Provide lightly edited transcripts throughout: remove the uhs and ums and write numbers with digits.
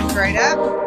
Straight up.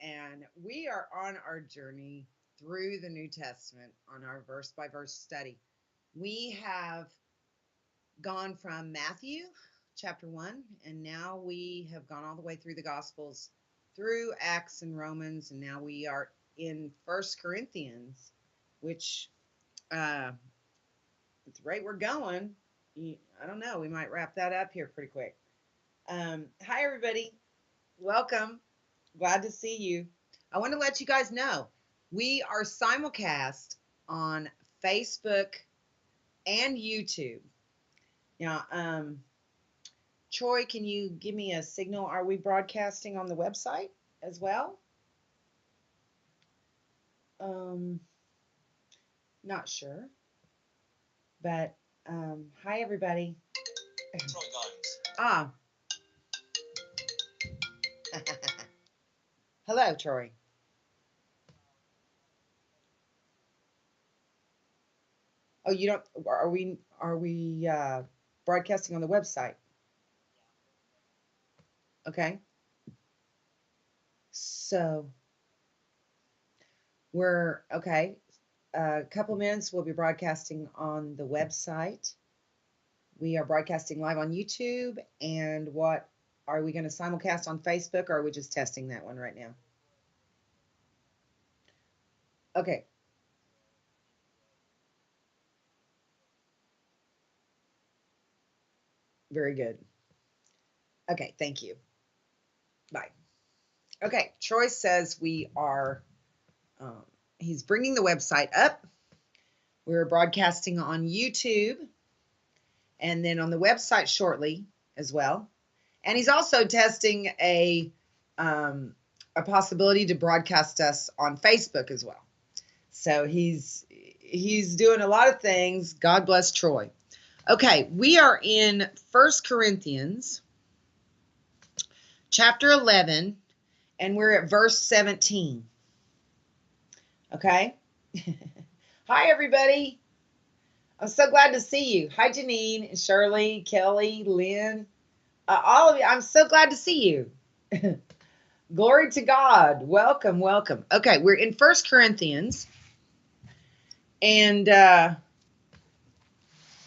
And we are on our journey through the New Testament on our verse by verse study. We have gone from Matthew chapter 1, and now we have gone all the way through the Gospels, through Acts and Romans, and now we are in 1 Corinthians, which at the rate we're going, I don't know, we might wrap that up here pretty quick. Hi, everybody. Welcome. Glad to see you. I want to let you guys know we are simulcast on Facebook and YouTube. Now, Troy, can you give me a signal? Are we broadcasting on the website as well? Not sure. But hi, everybody. Troy Gomes. Hello, Troy. Oh, you don't? Are we broadcasting on the website? Okay. So we're okay. A couple minutes. We'll be broadcasting on the website. We are broadcasting live on YouTube. And what are we going to simulcast on Facebook, or are we just testing that one right now? Okay. Very good. Okay, thank you. Bye. Okay, Troy says we are, he's bringing the website up. We're broadcasting on YouTube and then on the website shortly as well. And he's also testing a possibility to broadcast us on Facebook as well. So he's doing a lot of things. God bless Troy. Okay, we are in 1 Corinthians chapter 11, and we're at verse 17. Okay? Hi, everybody. I'm so glad to see you. Hi, Janine, Shirley, Kelly, Lynn, all of you. I'm so glad to see you. Glory to God. Welcome, welcome. Okay, we're in 1 Corinthians, and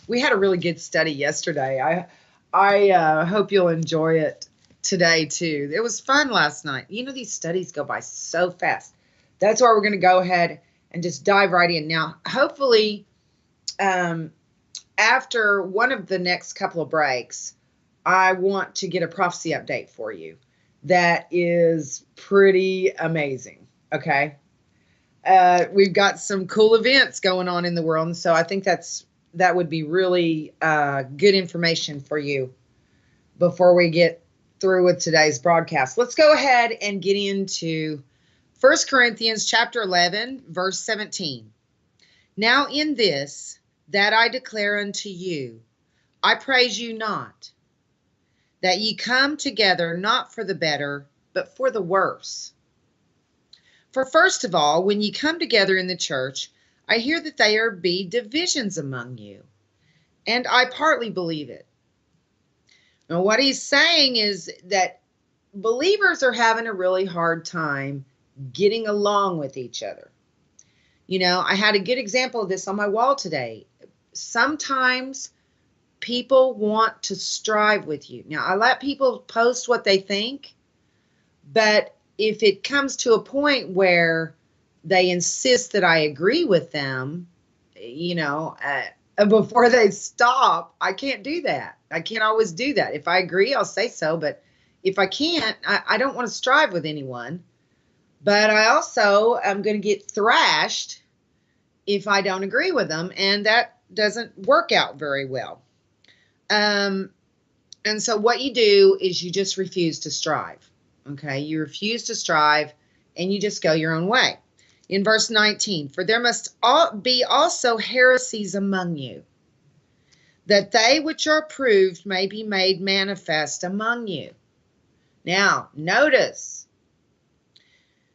we had a really good study yesterday. I hope you'll enjoy it today too. It was fun last night. You know, these studies go by so fast. That's why we're going to go ahead and just dive right in. Now, hopefully, after one of the next couple of breaks, I want to get a prophecy update for you that is pretty amazing. Okay. We've got some cool events going on in the world. And so I think that would be really good information for you before we get through with today's broadcast. Let's go ahead and get into 1 Corinthians chapter 11, verse 17. Now in this, that I declare unto you, I praise you not, that ye come together not for the better, but for the worse. For first of all, when ye come together in the church, I hear that there be divisions among you. And I partly believe it. Now, what he's saying is that believers are having a really hard time getting along with each other. You know, I had a good example of this on my wall today. Sometimes people want to strive with you. Now, I let people post what they think, but if it comes to a point where they insist that I agree with them, before they stop, I can't do that. I can't always do that. If I agree, I'll say so, but if I can't, I don't want to strive with anyone. But I also am going to get thrashed if I don't agree with them, and that doesn't work out very well. And so what you do is you just refuse to strive. Okay, you refuse to strive, and you just go your own way. In verse 19, for there must be also heresies among you, that they which are proved may be made manifest among you. Now, notice,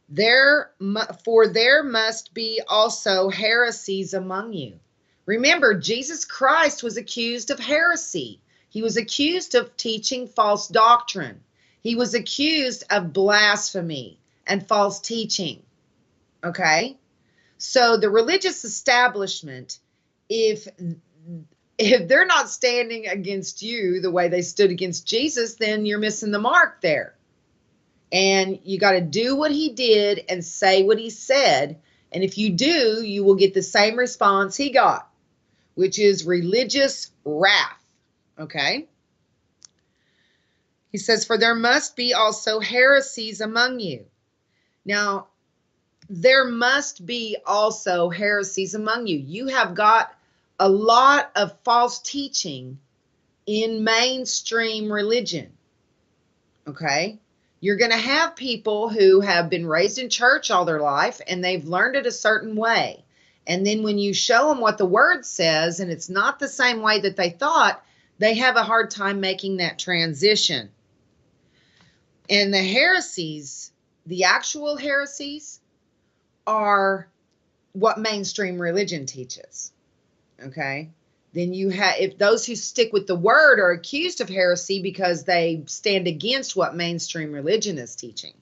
there must be also heresies among you. Remember, Jesus Christ was accused of heresy. He was accused of teaching false doctrine. He was accused of blasphemy and false teaching. Okay? So the religious establishment, if they're not standing against you the way they stood against Jesus, then you're missing the mark there. And you got to do what he did and say what he said. And if you do, you will get the same response he got, which is religious wrath. Okay? He says, for there must be also heresies among you. Now, there must be also heresies among you. You have got a lot of false teaching in mainstream religion. Okay? You're going to have people who have been raised in church all their life and they've learned it a certain way. And then when you show them what the word says and it's not the same way that they thought, they have a hard time making that transition. And the heresies, the actual heresies, are what mainstream religion teaches. Okay? Then you have, if those who stick with the word are accused of heresy because they stand against what mainstream religion is teaching.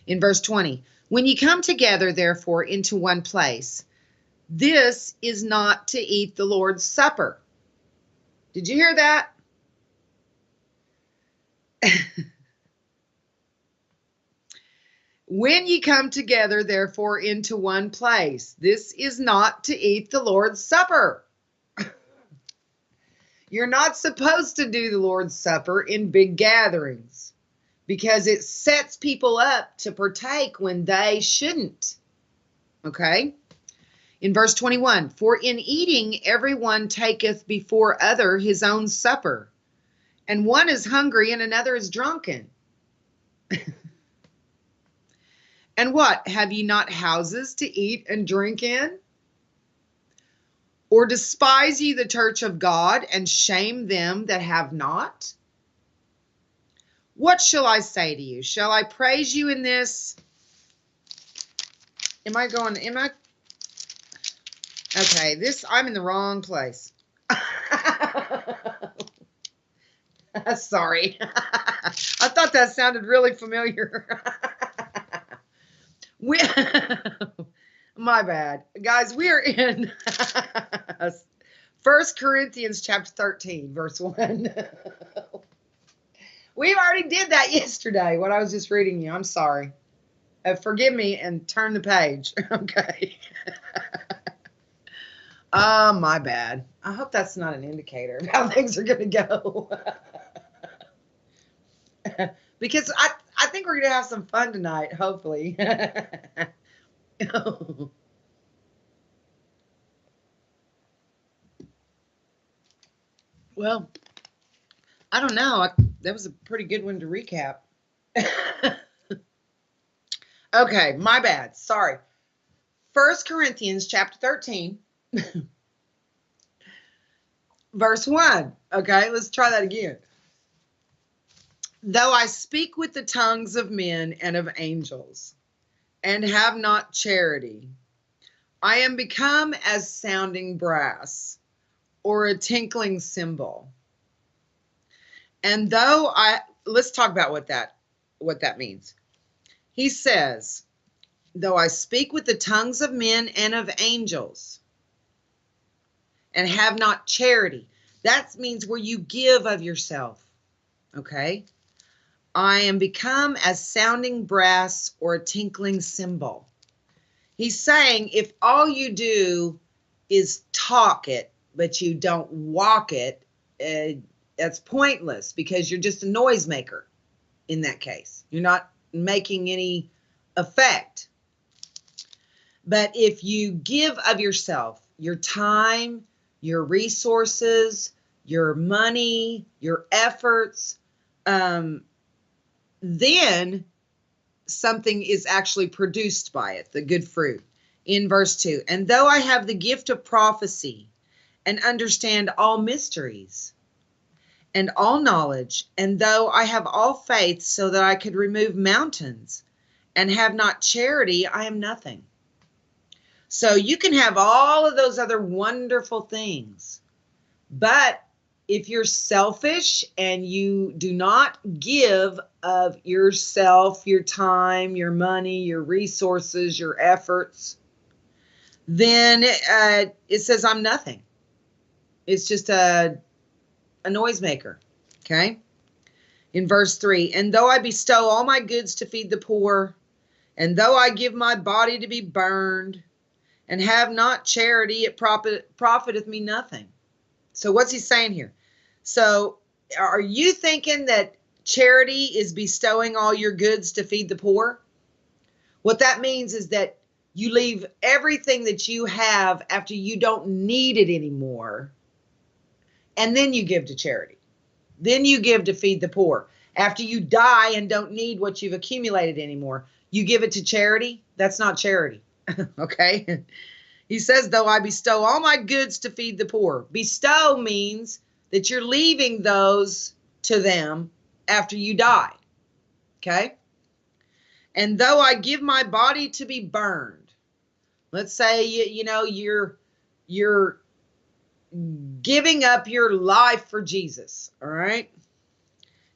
In verse 20, when you come together, therefore, into one place, this is not to eat the Lord's Supper. Did you hear that? When ye come together, therefore, into one place, this is not to eat the Lord's Supper. You're not supposed to do the Lord's Supper in big gatherings because it sets people up to partake when they shouldn't. Okay? In verse 21, for in eating everyone taketh before other his own supper, and one is hungry and another is drunken. And what? Have ye not houses to eat and drink in? Or despise ye the church of God and shame them that have not? What shall I say to you? Shall I praise you in this? Okay, I'm in the wrong place. Sorry. I thought that sounded really familiar. My bad. Guys, we are in 1 Corinthians chapter 13, verse 1. We already did that yesterday, what I was just reading you. I'm sorry. Forgive me and turn the page. Okay. My bad. I hope that's not an indicator of how things are going to go. Because I think we're going to have some fun tonight, hopefully. Well, I don't know. That was a pretty good one to recap. Okay, my bad. Sorry. 1 Corinthians chapter 13, verse 1. Okay, let's try that again. Though I speak with the tongues of men and of angels, and have not charity, I am become as sounding brass, or a tinkling cymbal. And let's talk about what that means. He says, though I speak with the tongues of men and of angels and have not charity. That means where you give of yourself. Okay? I am become as sounding brass or a tinkling cymbal. He's saying if all you do is talk it, but you don't walk it, that's pointless because you're just a noisemaker in that case. You're not making any effect. But if you give of yourself, your time, your resources, your money, your efforts, then something is actually produced by it, the good fruit. In verse 2, and though I have the gift of prophecy and understand all mysteries and all knowledge, and though I have all faith so that I could remove mountains and have not charity, I am nothing. So you can have all of those other wonderful things, but if you're selfish and you do not give of yourself, your time, your money, your resources, your efforts, then it says I'm nothing. It's just a noisemaker, okay? In verse 3, and though I bestow all my goods to feed the poor, and though I give my body to be burned, and have not charity, it profiteth me nothing. So what's he saying here? So are you thinking that charity is bestowing all your goods to feed the poor? What that means is that you leave everything that you have after you don't need it anymore, and then you give to charity. Then you give to feed the poor. After you die and don't need what you've accumulated anymore, you give it to charity? That's not charity, okay? He says, though I bestow all my goods to feed the poor. Bestow means that you're leaving those to them after you die, okay? And though I give my body to be burned, let's say, you're giving up your life for Jesus, all right?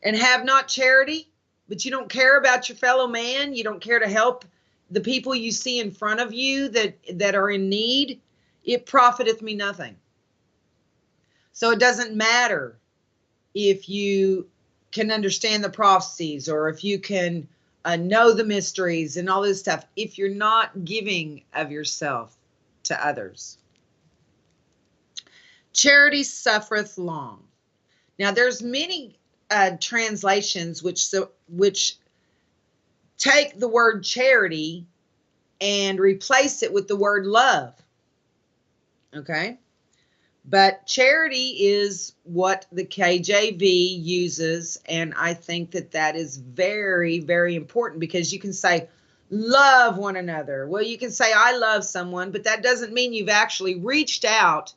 And have not charity, but you don't care about your fellow man, you don't care to help the people you see in front of you that are in need, it profiteth me nothing. So it doesn't matter if you can understand the prophecies or if you can know the mysteries and all this stuff, if you're not giving of yourself to others. Charity suffereth long. Now there's many translations which take the word charity and replace it with the word love. Okay? But charity is what the KJV uses, and I think that is very, very important because you can say, love one another. Well, you can say, I love someone, but that doesn't mean you've actually reached out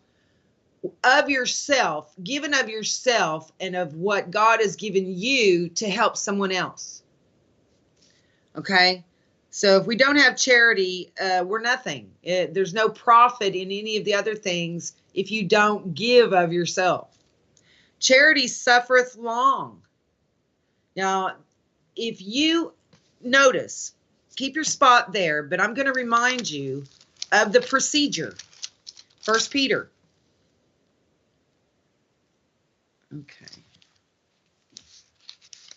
of yourself, given of yourself and of what God has given you to help someone else. Okay? So if we don't have charity, we're nothing. There's no profit in any of the other things if you don't give of yourself. Charity suffereth long. Now, if you notice, keep your spot there, but I'm going to remind you of the procedure. 1 Peter. Okay.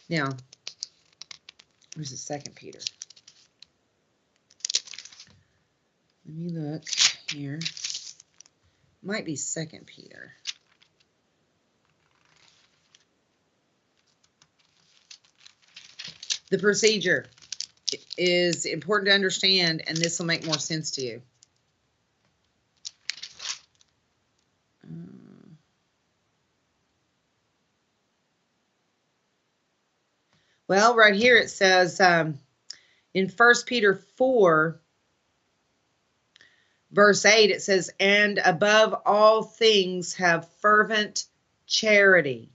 Now, where's the 2 Peter? Let me look here. Might be 2 Peter. The procedure is important to understand, and this will make more sense to you. Well, right here it says in 1 Peter 4, verse 8, it says, and above all things have fervent charity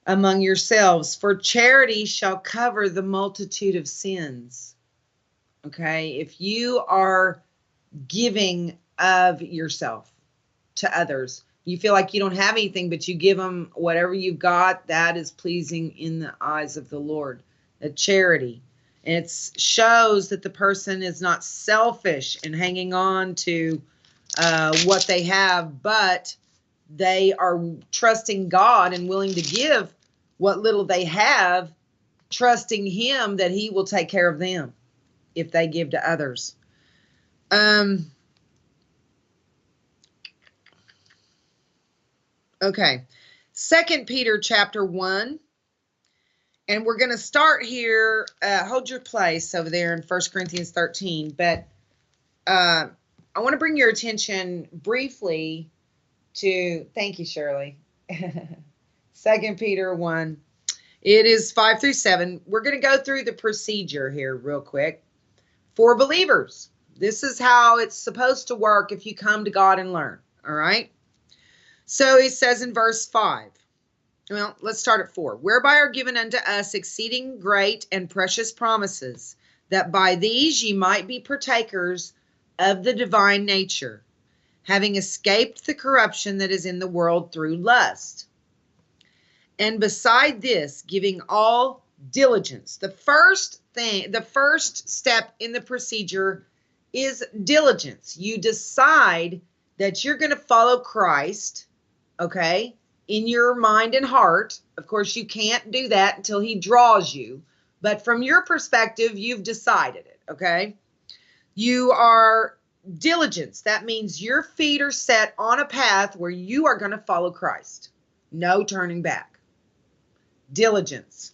among yourselves, for charity shall cover the multitude of sins. Okay, if you are giving of yourself, to others. You feel like you don't have anything, but you give them whatever you've got. That is pleasing in the eyes of the Lord. A charity. And it shows that the person is not selfish in hanging on to what they have, but they are trusting God and willing to give what little they have, trusting Him that He will take care of them if they give to others. Okay. 2 Peter chapter 1. And we're going to start here. Hold your place over there in 1 Corinthians 13. But I want to bring your attention briefly to, thank you, Shirley, 2 Peter 1. It is 5 through 7. We're going to go through the procedure here real quick for believers. This is how it's supposed to work if you come to God and learn. All right. So he says in verse 5. Well, let's start at 4. Whereby are given unto us exceeding great and precious promises, that by these ye might be partakers of the divine nature, having escaped the corruption that is in the world through lust. And beside this, giving all diligence. The first step in the procedure is diligence. You decide that you're going to follow Christ, okay, in your mind and heart. Of course, you can't do that until He draws you. But from your perspective, you've decided it, okay? You are diligence. That means your feet are set on a path where you are going to follow Christ. No turning back. Diligence.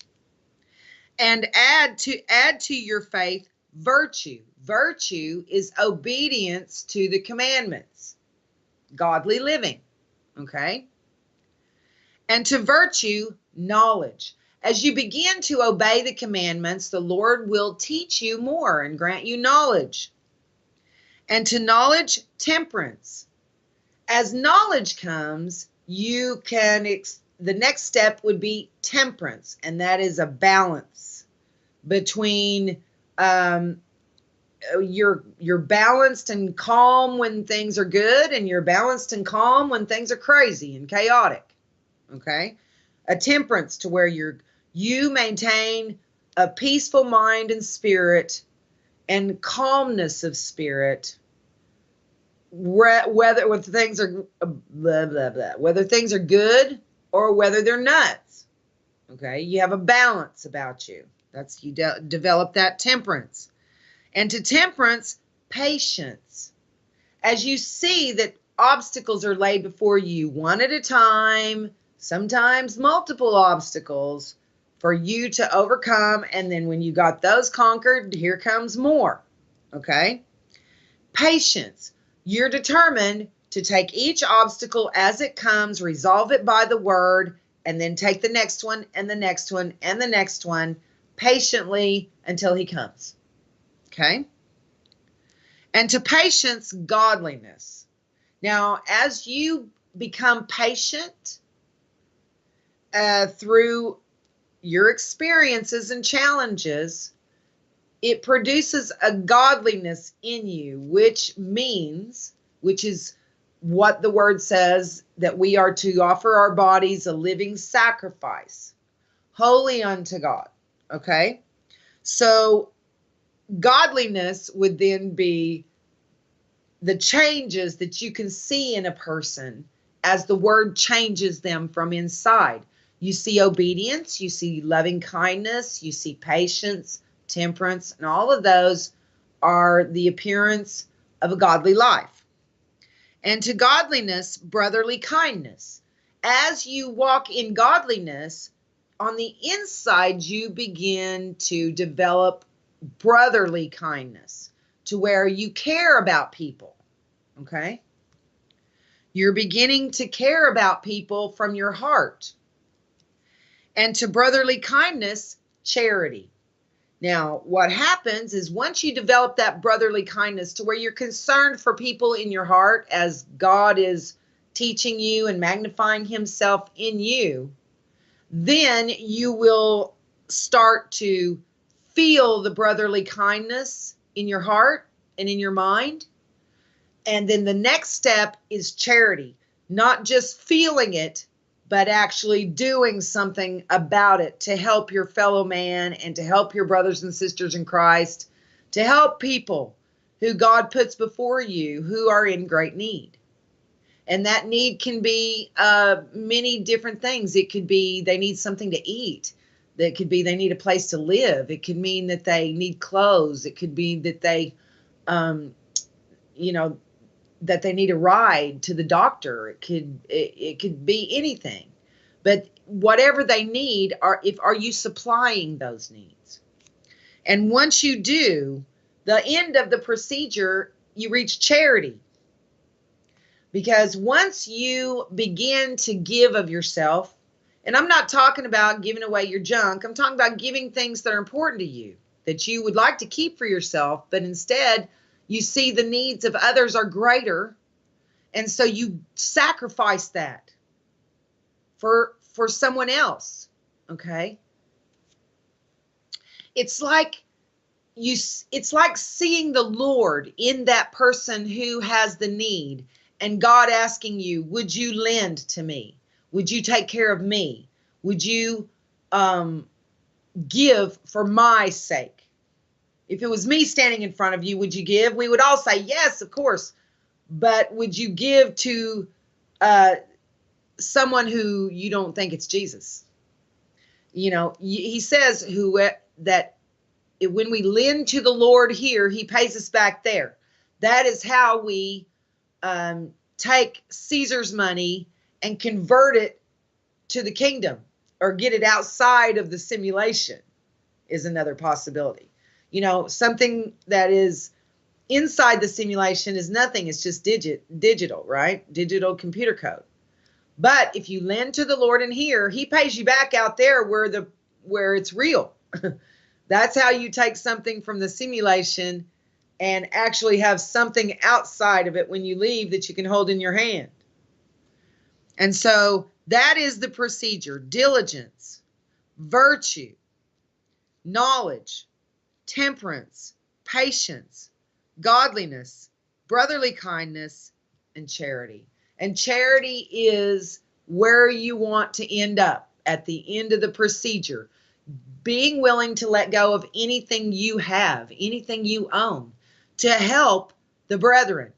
And add to your faith virtue. Virtue is obedience to the commandments. Godly living, okay? And to virtue, knowledge. As you begin to obey the commandments, the Lord will teach you more and grant you knowledge. And to knowledge, temperance. As knowledge comes, you can, the next step would be temperance. And that is a balance between you're balanced and calm when things are good, and you're balanced and calm when things are crazy and chaotic. Okay, a temperance to where you maintain a peaceful mind and spirit and calmness of spirit, whether things are blah blah blah, whether things are good or whether they're nuts. Okay, you have a balance about you. That's you develop that temperance, and to temperance, patience. As you see that obstacles are laid before you one at a time. Sometimes multiple obstacles for you to overcome. And then when you got those conquered, here comes more. Okay? Patience. You're determined to take each obstacle as it comes, resolve it by the word, and then take the next one and the next one and the next one patiently until He comes. Okay? And to patience, godliness. Now, as you become patient, through your experiences and challenges, it produces a godliness in you, which is what the word says, that we are to offer our bodies a living sacrifice, holy unto God. Okay? So godliness would then be the changes that you can see in a person as the word changes them from inside. You see obedience, you see loving kindness, you see patience, temperance, and all of those are the appearance of a godly life. And to godliness, brotherly kindness. As you walk in godliness, on the inside, you begin to develop brotherly kindness to where you care about people, okay? You're beginning to care about people from your heart. And to brotherly kindness, charity. Now, what happens is once you develop that brotherly kindness to where you're concerned for people in your heart as God is teaching you and magnifying Himself in you, then you will start to feel the brotherly kindness in your heart and in your mind. And then the next step is charity, not just feeling it, but actually doing something about it to help your fellow man and to help your brothers and sisters in Christ, to help people who God puts before you who are in great need. And that need can be many different things. It could be they need something to eat. That could be they need a place to live. It could mean that they need clothes. It could be that they, that they need a ride to the doctor. It could be anything. But whatever they need, are you supplying those needs? And once you do, the end of the procedure, you reach charity. Because once you begin to give of yourself, and I'm not talking about giving away your junk, I'm talking about giving things that are important to you, that you would like to keep for yourself, but instead you see the needs of others are greater, and so you sacrifice that for someone else, okay? It's like seeing the Lord in that person who has the need, and God asking you, would you lend to me? Would you take care of me? Would you give for my sake? If it was me standing in front of you, would you give? We would all say, yes, of course. But would you give to someone who you don't think it's Jesus? He says that when we lend to the Lord here, he pays us back there. That is how we take Caesar's money and convert it to the kingdom, or get it outside of the simulation is another possibility. Something that is inside the simulation is nothing. It's just digital, right? Digital computer code. But if you lend to the Lord in here, he pays you back out there where it's real. That's how you take something from the simulation and actually have something outside of it when you leave that you can hold in your hand. And so that is the procedure: diligence, virtue, knowledge, temperance, patience, godliness, brotherly kindness, and charity. And charity is where you want to end up at the end of the procedure. Being willing to let go of anything you have, anything you own, to help the brethren,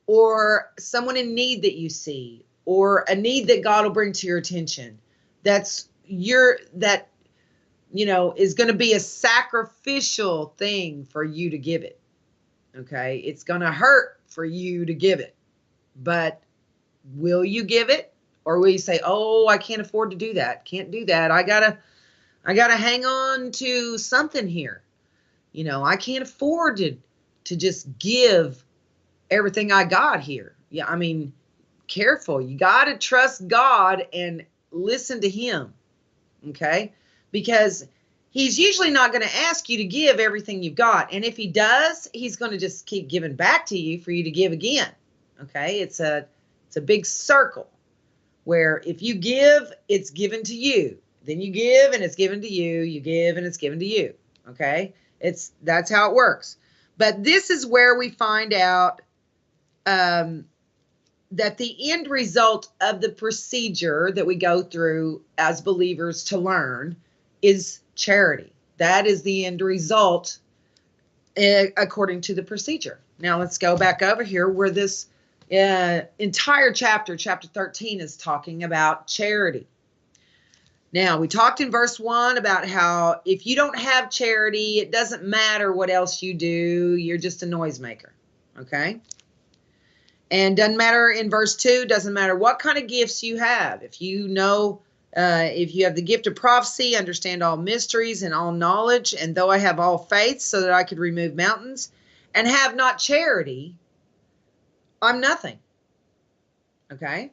or someone in need that you see, or a need that God will bring to your attention. Is going to be a sacrificial thing for you to give it. Okay? It's going to hurt for you to give it. But will you give it? Or will you say, oh, I can't afford to do that. Can't do that. I gotta hang on to something here. I can't afford to just give everything I got here. Yeah, I mean, careful. You got to trust God and listen to him. Okay? Because he's usually not going to ask you to give everything you've got. And if he does, he's going to just keep giving back to you for you to give again. Okay? It's a big circle where if you give, it's given to you. Then you give and it's given to you. You give and it's given to you. Okay? That's how it works. But this is where we find out that the end result of the procedure that we go through as believers to learn is charity. That is the end result according to the procedure. Now let's go back over here where this entire chapter 13, is talking about charity. Now, we talked in verse 1 about how if you don't have charity, it doesn't matter what else you do. You're just a noisemaker, okay? And doesn't matter in verse 2, doesn't matter what kind of gifts you have. If you have the gift of prophecy, understand all mysteries and all knowledge, and though I have all faith so that I could remove mountains, and have not charity, I'm nothing, okay?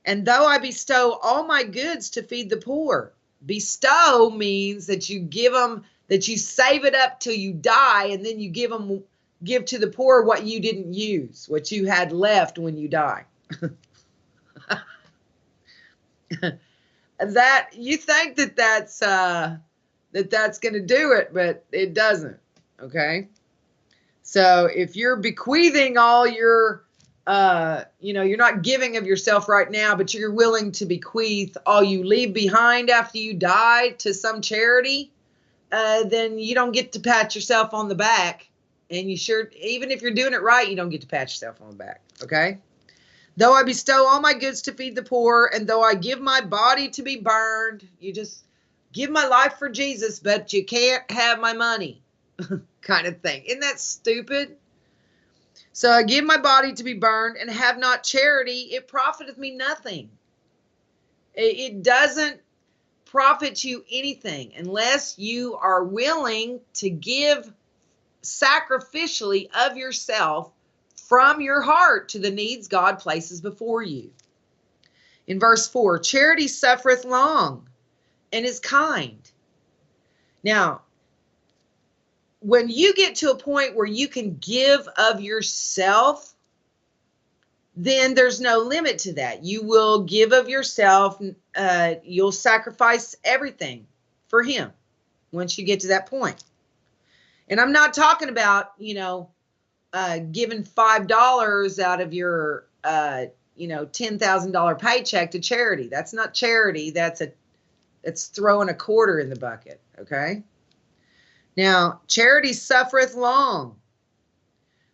And though I bestow all my goods to feed the poor. Bestow means that you give them, that you save it up till you die, and then you give to the poor what you didn't use, what you had left when you die. That you think that's going to do it, but it doesn't. Okay. So if you're bequeathing all your, you're not giving of yourself right now, but you're willing to bequeath all you leave behind after you die to some charity, then you don't get to pat yourself on the back. And you sure, even if you're doing it right, you don't get to pat yourself on the back. Okay. Though I bestow all my goods to feed the poor, and though I give my body to be burned, you just give my life for Jesus, but you can't have my money kind of thing. Isn't that stupid? So I give my body to be burned and have not charity, it profiteth me nothing. It doesn't profit you anything unless you are willing to give sacrificially of yourself from your heart to the needs God places before you. In verse 4, charity suffereth long and is kind. Now, when you get to a point where you can give of yourself, then there's no limit to that. You will give of yourself. You'll sacrifice everything for him once you get to that point. And I'm not talking about, giving $5 out of your, $10,000 paycheck to charity. That's not charity. It's throwing a quarter in the bucket. Okay. Now, charity suffereth long.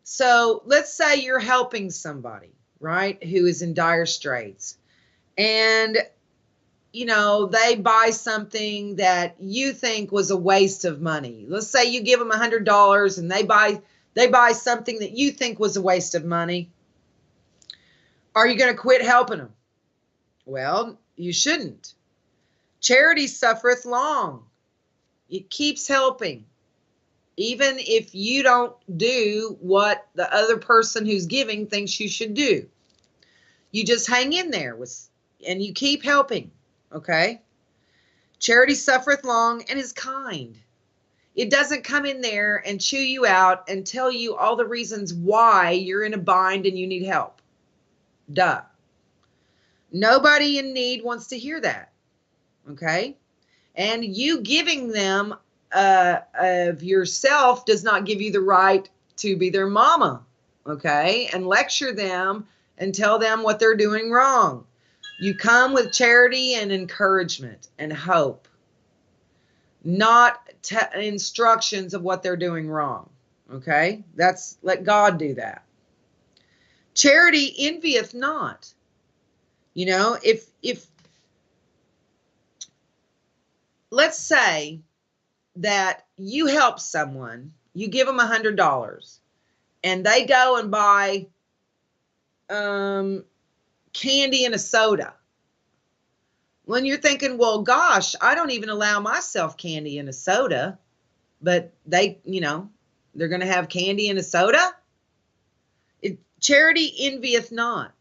So let's say you're helping somebody, right, who is in dire straits, and, they buy something that you think was a waste of money. Let's say you give them $100 and they buy something that you think was a waste of money. Are you going to quit helping them? Well, you shouldn't. Charity suffereth long. It keeps helping. Even if you don't do what the other person who's giving thinks you should do. You just hang in there and you keep helping. Okay? Charity suffereth long and is kind. It doesn't come in there and chew you out and tell you all the reasons why you're in a bind and you need help. Duh. Nobody in need wants to hear that. Okay? And you giving them of yourself does not give you the right to be their mama. Okay? And lecture them and tell them what they're doing wrong. You come with charity and encouragement and hope, not instructions of what they're doing wrong. Okay? Let God do that. Charity envieth not. If let's say that you help someone, you give them $100 and they go and buy candy and a soda. When you're thinking, well, gosh, I don't even allow myself candy and a soda, but they're going to have candy and a soda. Charity envieth not.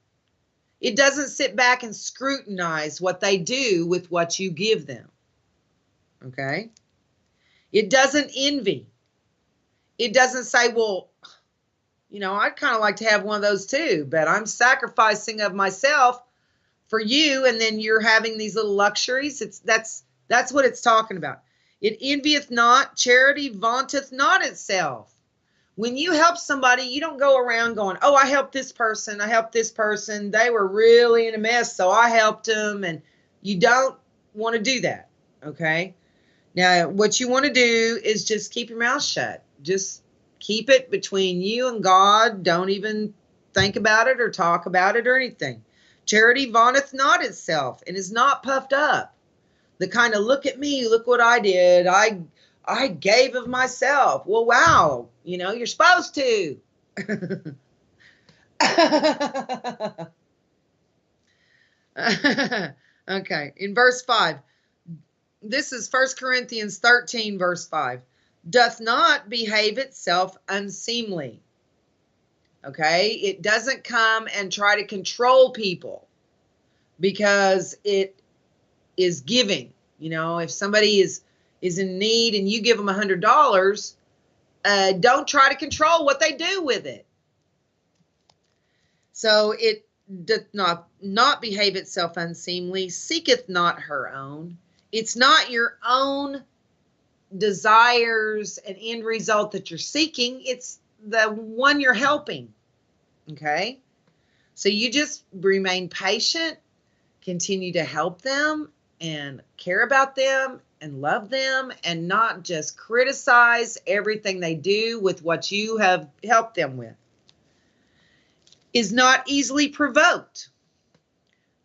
It doesn't sit back and scrutinize what they do with what you give them. Okay? It doesn't envy. It doesn't say, well, I'd kind of like to have one of those too, but I'm sacrificing of myself for you, and then you're having these little luxuries. That's what it's talking about. It envieth not, charity vaunteth not itself. When you help somebody, you don't go around going, oh, I helped this person, they were really in a mess, so I helped them, and you don't want to do that, okay? Now, what you want to do is just keep your mouth shut. Just keep it between you and God. Don't even think about it or talk about it or anything. Charity vaunteth not itself and is not puffed up. The kind of, look at me, look what I did. I gave of myself. Well, wow, you're supposed to. Okay, in verse 5. This is 1 Corinthians 13, verse 5. Doth not behave itself unseemly. Okay? It doesn't come and try to control people because it is giving. If somebody is in need and you give them $100, don't try to control what they do with it. So it doth not behave itself unseemly, seeketh not her own. It's not your own desires and end result that you're seeking. It's the one you're helping. Okay? So you just remain patient, continue to help them and care about them and love them, and not just criticize everything they do with what you have helped them with. Is not easily provoked.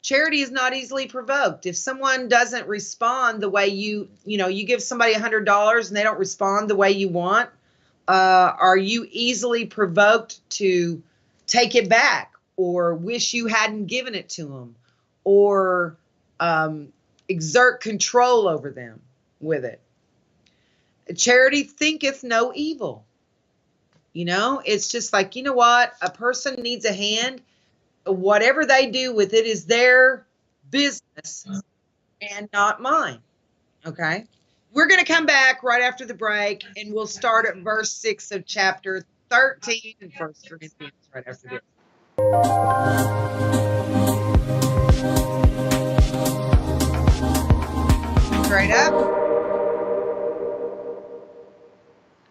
Charity is not easily provoked. If someone doesn't respond the way you give somebody $100 and they don't respond the way you want, are you easily provoked to take it back or wish you hadn't given it to them, or exert control over them with it? Charity thinketh no evil. It's just like, you know what? A person needs a hand. Whatever they do with it is their business and not mine. Okay? We're going to come back right after the break, and we'll start at verse 6 of chapter 13 in 1 Corinthians right after this. Straight up.